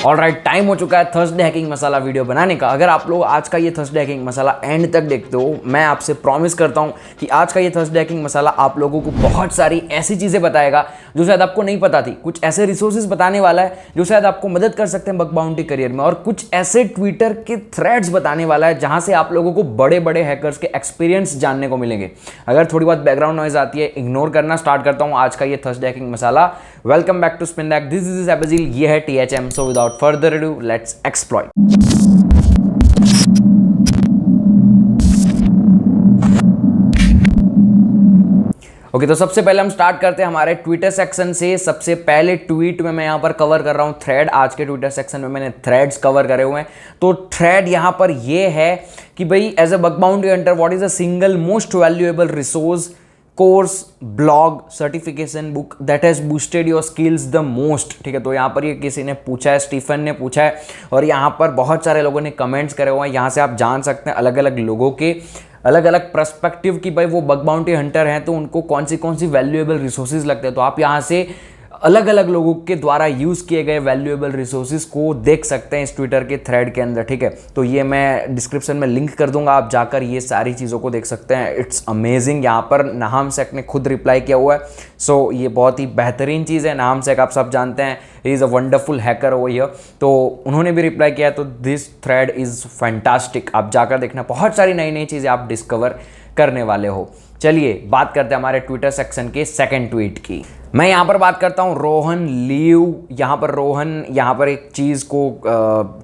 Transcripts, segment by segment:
Alright, time हो चुका है थर्सडे हैकिंग मसाला वीडियो बनाने का। अगर आप लोग आज का ये थर्सडे हैकिंग मसाला एंड तक देखते हो, मैं आपसे प्रॉमिस करता हूँ कि आज का ये थर्सडे हैकिंग मसाला आप लोगों को बहुत सारी ऐसी चीज़ें बताएगा जो शायद आपको नहीं पता थी। कुछ ऐसे रिसोर्सेज बताने वाला है जो शायद आपको मदद कर सकते हैं बग बाउंटी करियर में, और कुछ ऐसे ट्विटर के थ्रेड्स बताने वाला है जहाँ से आप लोगों को बड़े बड़े हैकर्स के एक्सपीरियंस जानने को मिलेंगे। अगर थोड़ी बहुत बैकग्राउंड नॉइज आती है, इग्नोर करना। स्टार्ट करता हूँ आज का ये Thursday hacking masala. Welcome back to spin the hack, this is एबजील, ये है THM। So without further ado let's exploit. Okay, तो सबसे पहले हम स्टार्ट करते हैं हमारे ट्विटर सेक्शन से। सबसे पहले ट्वीट में मैं यहाँ पर कवर कर रहा हूँ थ्रेड। आज के ट्विटर सेक्शन में मैंने थ्रेड्स कवर करे हुए हैं। तो थ्रेड यहाँ पर ये है कि भाई as a bug bounty hunter what is a single most valuable resource, course, blog, certification book that has boosted your skills the most. ठीक है, तो यहाँ पर ये किसी ने पूछा है, स्टीफन ने पूछा है, और यहाँ पर बहुत सारे लोगों ने कमेंट्स करे हुए हैं। यहाँ से आप जान सकते हैं अलग अलग लोगों के अलग अलग पर्सपेक्टिव कि भाई वो बग बाउंटी हंटर हैं तो उनको कौन सी वैल्यूएबल रिसोर्सेज लगते हैं। तो आप यहाँ से अलग अलग लोगों के द्वारा यूज़ किए गए वैल्यूएबल रिसोर्सेज को देख सकते हैं इस ट्विटर के थ्रेड के अंदर। ठीक है, तो ये मैं डिस्क्रिप्शन में लिंक कर दूंगा, आप जाकर ये सारी चीज़ों को देख सकते हैं। It's amazing. यहाँ पर नाहम सेक ने खुद रिप्लाई किया हुआ है। सो ये बहुत ही बेहतरीन चीज़ है। नाहम सेक आप सब जानते हैं, he is a wonderful hacker over here. तो उन्होंने भी रिप्लाई किया है। तो दिस थ्रेड इज़ फैंटास्टिक, आप जाकर देखना, बहुत सारी नई नई चीज़ें आप डिस्कवर करने वाले हो। चलिए बात करते हैं हमारे ट्विटर सेक्शन के सेकंड ट्वीट की। मैं यहाँ पर बात करता हूँ रोहन लीव। यहाँ पर रोहन यहाँ पर एक चीज़ को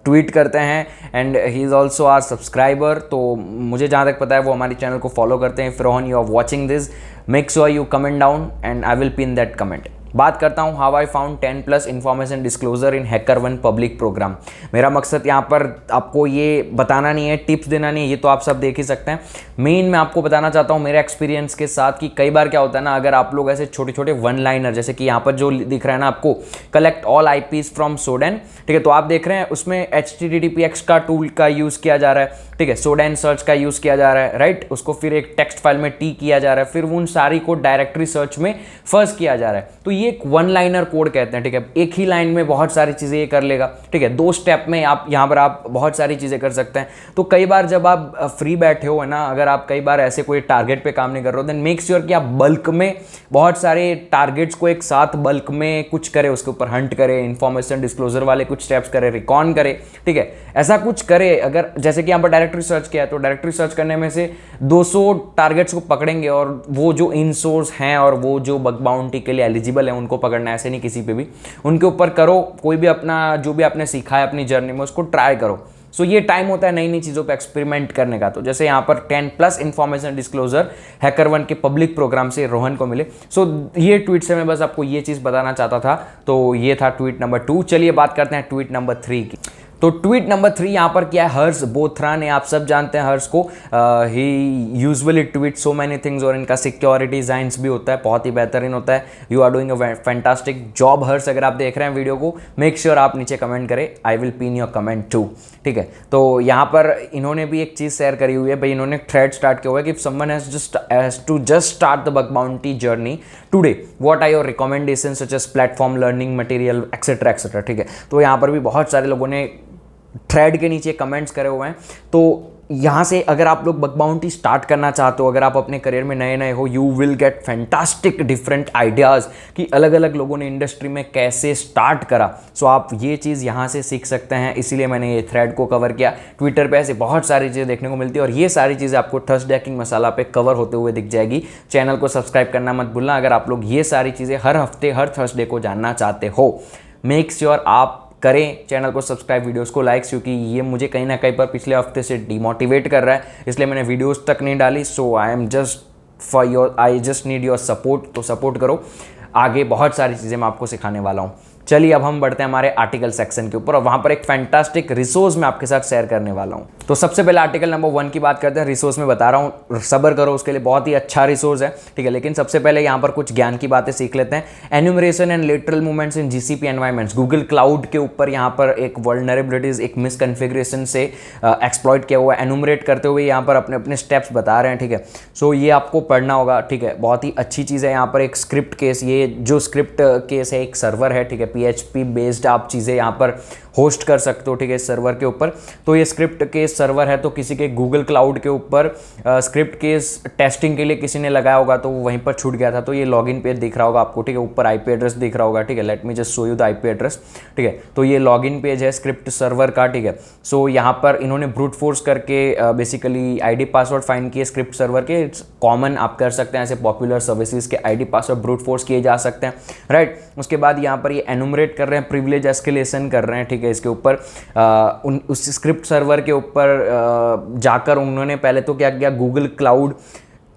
ट्वीट करते हैं and he is also our subscriber. तो मुझे जहाँ तक पता है वो हमारे चैनल को फॉलो करते हैं। If Rohan you are watching this, make sure you comment down and I will pin that comment. बात करता हूँ how I found 10+ information disclosure in HackerOne public program. मेरा मकसद यहाँ पर आपको ये बताना नहीं है, टिप्स देना नहीं है, ये तो आप सब देख ही सकते हैं। मेन मैं आपको बताना चाहता हूँ मेरे एक्सपीरियंस के साथ कि कई बार क्या होता है ना, अगर आप लोग ऐसे छोटे छोटे वन लाइनर, जैसे कि यहाँ पर जो दिख रहा है ना आपको, कलेक्ट ऑल IPs फ्रॉम सोडेन। ठीक है, तो आप देख रहे हैं उसमें HTTPX का टूल का यूज़ किया जा रहा है। ठीक है, सोडेन सर्च का यूज़ किया जा रहा है, राइट। उसको फिर एक टेक्स्ट फाइल में टी किया जा रहा है, फिर उन सारी को डायरेक्टरी सर्च में फर्स्ट किया जा रहा है। तो ये एक वन लाइनर कोड कहते हैं। ठीक है, एक ही लाइन में बहुत सारी चीज़ें ये कर लेगा। ठीक है, 2 स्टेप में आप यहाँ पर आप बहुत सारी चीज़ें कर सकते हैं। तो कई बार जब आप फ्री बैठे हो है ना, अगर आप कई बार ऐसे कोई टारगेट पे काम नहीं कर रहे हो, देन मेक श्योर कि आप बल्क में बहुत सारे टारगेट्स को एक साथ बल्क में कुछ करें, उसके ऊपर हंट करें, इन्फॉर्मेशन डिस्क्लोजर वाले कुछ स्टेप्स करें, रिकॉन करें। ठीक है, ऐसा कुछ करें। अगर जैसे कि यहाँ पर डायरेक्टरी सर्च किया है तो डायरेक्टरी सर्च करने में से 200 टारगेट्स को पकड़ेंगे, और वो जो इन सोर्स हैं और वो जो बग बाउंटी के लिए एलिजिबल है उनको पकड़ना, ऐसे नहीं किसी पे भी, उनके ऊपर करो। कोई भी अपना जो भी आपने सीखा है अपनी जर्नी में उसको ट्राई करो। सो ये टाइम होता है नई नई चीज़ों पे एक्सपेरिमेंट करने का। तो जैसे यहाँ पर 10+ इन्फॉर्मेशन डिस्क्लोजर HackerOne के पब्लिक प्रोग्राम से रोहन को मिले। सो ये ट्वीट से मैं बस आपको ये चीज़ बताना चाहता था। तो ये था ट्वीट नंबर 2। चलिए बात करते हैं ट्वीट नंबर 3 की। तो ट्वीट नंबर 3 यहाँ पर क्या है, हर्ष बोथरा ने। आप सब जानते हैं हर्ष को, he usually tweet so many things, और इनका सिक्योरिटी डिजाइंस भी होता है, बहुत ही बेहतरीन होता है। You are doing a fantastic job Harsh. अगर आप देख रहे हैं वीडियो को, मेक श्योर आप नीचे कमेंट करें, I will pin your comment too. ठीक है, तो यहाँ पर इन्होंने भी एक चीज़ शेयर करी हुई है भाई, इन्होंने थ्रेड स्टार्ट किया हुआ है कि if someone has to just start the bug bounty journey today, what are your recommendation such as platform, learning material, etcetera etcetera. ठीक है, तो यहाँ पर भी बहुत सारे लोगों ने थ्रेड के नीचे कमेंट्स करे हुए हैं। तो यहाँ से अगर आप लोग बग बाउंटी स्टार्ट करना चाहते हो, अगर आप अपने करियर में नए नए हो, you will get fantastic different ideas कि अलग अलग लोगों ने इंडस्ट्री में कैसे स्टार्ट करा। सो आप ये चीज़ यहाँ से सीख सकते हैं, इसीलिए मैंने ये थ्रेड को कवर किया। ट्विटर पे ऐसे बहुत सारी चीज़ें देखने को मिलती है, और ये सारी चीज़ें आपको थर्सडे हैकिंग मसाला पे कवर होते हुए दिख जाएगी। चैनल को सब्सक्राइब करना मत भूलना अगर आप लोग ये सारी चीज़ें हर हफ्ते हर थर्सडे को जानना चाहते हो। मेक श्योर आप करें चैनल को सब्सक्राइब, वीडियोस को लाइक्स, क्योंकि ये मुझे कहीं ना कहीं पर पिछले हफ्ते से डिमोटिवेट कर रहा है, इसलिए मैंने वीडियोस तक नहीं डाली। So I just need your support. तो सपोर्ट करो, आगे बहुत सारी चीज़ें मैं आपको सिखाने वाला हूँ। चलिए अब हम बढ़ते हैं हमारे आर्टिकल सेक्शन के ऊपर, और वहाँ पर एक फैंटास्टिक रिसोर्स मैं आपके साथ शेयर करने वाला हूँ। तो सबसे पहले आर्टिकल नंबर 1 की बात करते हैं। रिसोर्स में बता रहा हूँ, सब्र करो, उसके लिए बहुत ही अच्छा रिसोर्स है। ठीक है, लेकिन सबसे पहले यहाँ पर कुछ ज्ञान की बातें सीख लेते हैं। Enumeration and lateral movements in GCP environments, Google cloud के ऊपर यहाँ पर एक वल्नरेबिलिटीज, एक मिसकन्फिग्रेशन से एक्सप्लॉइट किया हुआ है। एन्यूमरेट करते हुए यहाँ पर अपने अपने स्टेप्स बता रहे हैं। ठीक है, सो ये आपको पढ़ना होगा। ठीक है, बहुत ही अच्छी चीज़ है। यहाँ पर एक स्क्रिप्ट केस, ये जो स्क्रिप्ट केस है एक सर्वर है, ठीक है, PHP बेस्ड आप चीज़ें यहाँ पर होस्ट कर सकते हो, ठीक है, इस सर्वर के ऊपर। तो ये स्क्रिप्ट के सर्वर है, तो किसी के गूगल क्लाउड के ऊपर स्क्रिप्ट के टेस्टिंग के लिए किसी ने लगाया होगा तो वो वहीं पर छूट गया था। तो ये लॉगिन पेज दिख रहा होगा आपको, ठीक है, ऊपर IP एड्रेस दिख रहा होगा, ठीक है। Let me just show you the IP address, ठीक है। तो ये लॉगिन पेज है स्क्रिप्ट सर्वर का, ठीक है। सो यहाँ पर इन्होंने ब्रूट फोर्स करके बेसिकली ID पासवर्ड फाइंड किए स्क्रिप्ट सर्वर के। इट्स कॉमन, आप कर सकते हैं ऐसे पॉपुलर सर्विसेज के ID पासवर्ड ब्रूट फोर्स किए जा सकते हैं, राइट। उसके बाद यहाँ पर ये एनुमरेट कर रहे हैं, प्रिविलेज एस्केलेशन कर रहे हैं, ठीक है। इसके ऊपर उस स्क्रिप्ट सर्वर के ऊपर जाकर उन्होंने पहले तो क्या किया, गूगल क्लाउड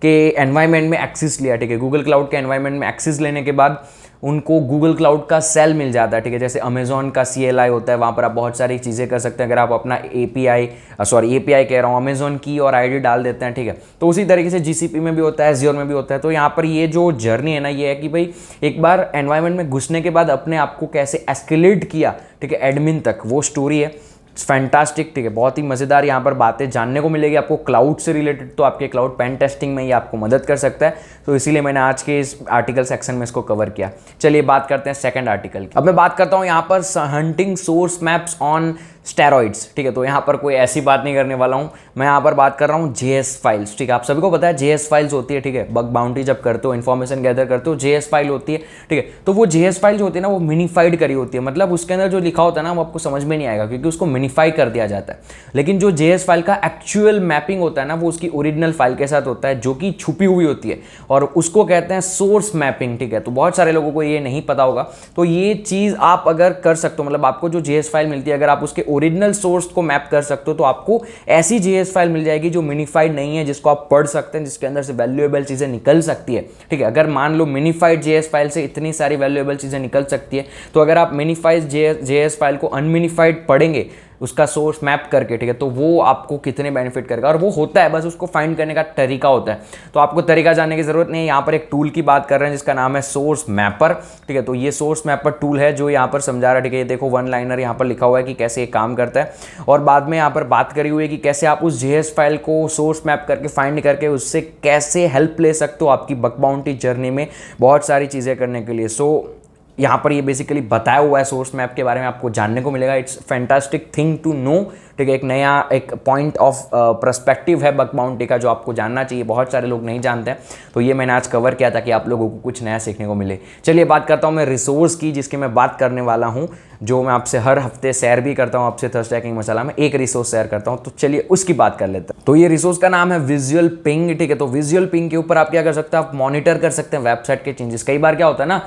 के एनवायरनमेंट में एक्सेस लिया, ठीक है। गूगल क्लाउड के एनवायरनमेंट में एक्सेस लेने के बाद उनको गूगल क्लाउड का सेल मिल जाता है, ठीक है। जैसे अमेजॉन का CLI होता है, वहाँ पर आप बहुत सारी चीज़ें कर सकते हैं। अगर आप अपना API कह रहा हूँ, अमेजॉन की और ID डाल देते हैं, ठीक है। तो उसी तरीके से GCP में भी होता है, Azure में भी होता है। तो यहाँ पर ये जो जर्नी है ना, ये है कि भाई एक बार एनवायरनमेंट में घुसने के बाद अपने आप को कैसे एस्केलेट किया, ठीक है, एडमिन तक, वो स्टोरी है। फैंटास्टिक, ठीक है, बहुत ही मज़ेदार यहाँ पर बातें जानने को मिलेगी आपको क्लाउड से रिलेटेड। तो आपके क्लाउड पेन टेस्टिंग में ये आपको मदद कर सकता है, तो इसीलिए मैंने आज के इस आर्टिकल सेक्शन में इसको कवर किया। चलिए बात करते हैं सेकंड आर्टिकल की। अब मैं बात करता हूँ यहाँ पर hunting source maps on steroids, ठीक है। तो यहाँ पर कोई ऐसी बात नहीं करने वाला हूँ, मैं यहाँ पर बात कर रहा हूँ JS फाइल्स, ठीक है। आप सभी को पता है JS फाइल्स होती है, ठीक है। बग बाउंड्री जब करते हो, इन्फॉर्मेशन गैदर करते हो, JS फाइल होती है, ठीक है। तो वो JS फाइल जो होती है ना, वो मिनीफाइड करी होती है, मतलब उसके अंदर जो लिखा होता है ना वो आपको समझ में नहीं आएगा क्योंकि उसको मिनीफाई कर दिया जाता है। लेकिन जो JS फाइल का एक्चुअल मैपिंग होता है ना, वो उसकी ओरिजिनल फाइल के साथ होता है जो कि छुपी हुई होती है, और उसको कहते हैं सोर्स मैपिंग, ठीक है। तो बहुत सारे लोगों को ये नहीं पता होगा। तो ये चीज़ आप अगर कर सकते हो, मतलब आपको जो JS फाइल मिलती है, अगर आप उसके ओरिजिनल सोर्स को मैप कर सकते हो, तो आपको ऐसी JS फाइल मिल जाएगी जो मिनीफाइड नहीं है, जिसको आप पढ़ सकते हैं, जिसके अंदर से वैल्यूएबल चीजें निकल सकती है, ठीक है। अगर मान लो मिनीफाइड JS फाइल से इतनी सारी वैल्यूएबल चीजें निकल सकती है, तो अगर आप मिनीफाइड JS फाइल को अनमिनीफाइड पढ़ेंगे उसका सोर्स मैप करके, ठीक है, तो वो आपको कितने बेनिफिट करेगा। और वो होता है, बस उसको फाइंड करने का तरीका होता है। तो आपको तरीका जानने की जरूरत नहीं है। यहाँ पर एक टूल की बात कर रहे हैं जिसका नाम है सोर्स मैपर, ठीक है। तो ये सोर्स मैपर टूल है जो यहाँ पर समझा रहा है, ठीक है। ये देखो वन लाइनर यहाँ पर लिखा हुआ है कि कैसे ये काम करता है, और बाद में यहाँ पर बात करी हुई है कि कैसे आप उस JS फाइल को सोर्स मैप करके फाइंड करके उससे कैसे हेल्प ले सकते हो आपकी बग बाउंटी जर्नी में बहुत सारी चीज़ें करने के लिए। सो यहाँ पर ये बेसिकली बताया हुआ है सोर्स मैप के बारे में, आपको जानने को मिलेगा। It's fantastic thing to know, ठीक है। एक नया एक पॉइंट ऑफ पर्सपेक्टिव है बग बाउंटी का जो आपको जानना चाहिए, बहुत सारे लोग नहीं जानते हैं। तो ये मैंने आज कवर किया था कि आप लोगों को कुछ नया सीखने को मिले। चलिए बात करता हूँ मैं रिसोर्स की, जिसकी मैं बात करने वाला हूँ, जो मैं आपसे हर हफ्ते शेयर भी करता हूँ। आपसे थर्सडे हैकिंग मसाला में एक रिसोर्स शेयर करता हूँ, तो चलिए उसकी बात कर लेते हैं। तो ये रिसोर्स का नाम है विजुअल पिंग, ठीक है। तो विजुअल पिंग के ऊपर आप क्या कर सकते हैं, आप मॉनिटर कर सकते हैं वेबसाइट के चेंजेस। कई बार क्या होता है ना,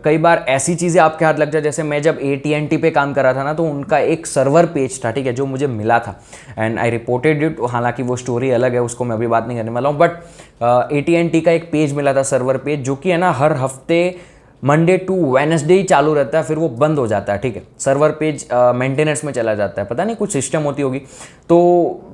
कई बार ऐसी चीज़ें आपके हाथ लग जाए, जैसे मैं जब AT&T पे काम कर रहा था ना, तो उनका एक सर्वर पेज था, ठीक है, जो मुझे मिला था एंड आई रिपोर्टेड इट। हालांकि वो स्टोरी अलग है, उसको मैं अभी बात नहीं करने वाला हूँ, बट AT&T का एक पेज मिला था, सर्वर पेज, जो कि है ना हर हफ्ते मंडे टू वेडनेसडे ही चालू रहता है, फिर वो बंद हो जाता है, ठीक है। सर्वर पेज मेंटेनेंस में चला जाता है, पता नहीं कुछ सिस्टम होती होगी। तो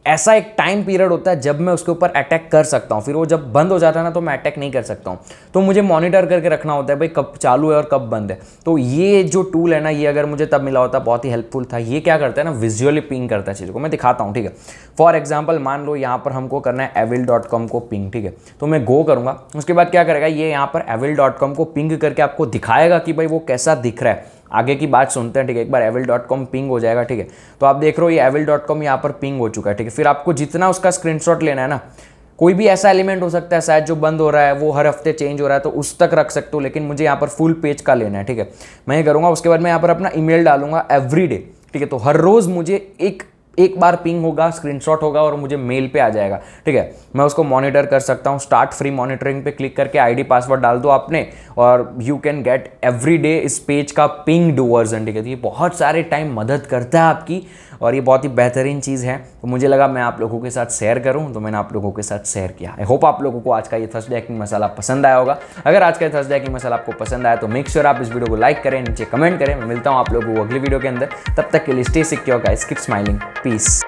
ऐसा एक टाइम पीरियड होता है जब मैं उसके ऊपर अटैक कर सकता हूँ, फिर वो जब बंद हो जाता है ना, तो मैं अटैक नहीं कर सकता हूँ। तो मुझे मॉनिटर करके रखना होता है भाई कब चालू है और कब बंद है। तो ये जो टूल है ना, ये अगर मुझे तब मिला होता बहुत ही हेल्पफुल था। ये क्या करता है ना, विजुअली पिंग करता है चीज़ों को। मैं दिखाता हूँ, ठीक है। फॉर एग्जाम्पल मान लो यहाँ पर हमको करना है evil.com को पिंग, ठीक है। तो मैं गो करूँगा, उसके बाद क्या करेगा, ये यहाँ पर evil.com को पिंग करके आपको दिखाएगा कि भाई वो कैसा दिख रहा है। आगे की बात सुनते हैं, ठीक है। एक बार evil.com पिंग हो जाएगा, ठीक है। तो आप देख रहे हो ये evil.com यहाँ पर पिंग हो चुका है, ठीक है। फिर आपको जितना उसका स्क्रीनशॉट लेना है ना, कोई भी ऐसा एलिमेंट हो सकता है शायद जो बंद हो रहा है, वो हर हफ्ते चेंज हो रहा है, तो उस तक रख सकते हो, लेकिन मुझे यहाँ पर फुल पेज का लेना है, ठीक है। मैं ये करूँगा, उसके बाद मैं यहाँ पर अपना ईमेल डालूंगा एवरीडे, ठीक है। तो हर रोज़ मुझे एक बार पिंग होगा, स्क्रीनशॉट होगा और मुझे मेल पे आ जाएगा, ठीक है। मैं उसको मॉनिटर कर सकता हूँ। स्टार्ट फ्री मॉनिटरिंग पे क्लिक करके ID पासवर्ड डाल दो आपने, और यू कैन गेट एवरीडे इस पेज का पिंग्ड वर्जन, ठीक है। तो ये बहुत सारे टाइम मदद करता है आपकी, और ये बहुत ही बेहतरीन चीज़ है। तो मुझे लगा मैं आप लोगों के साथ शेयर करूं, तो मैंने आप लोगों के साथ शेयर किया। आई होप आप लोगों को आज का ये थर्सडे हैकिंग मसाला पसंद आया होगा। अगर आज का थर्सडे हैकिंग मसाला आपको पसंद आया तो मेक श्योर आप इस वीडियो को लाइक करें, नीचे कमेंट करें। मैं मिलता हूं आप लोगों को अगली वीडियो के अंदर, तब तक के लिए stay secure guys, keep smiling, piece.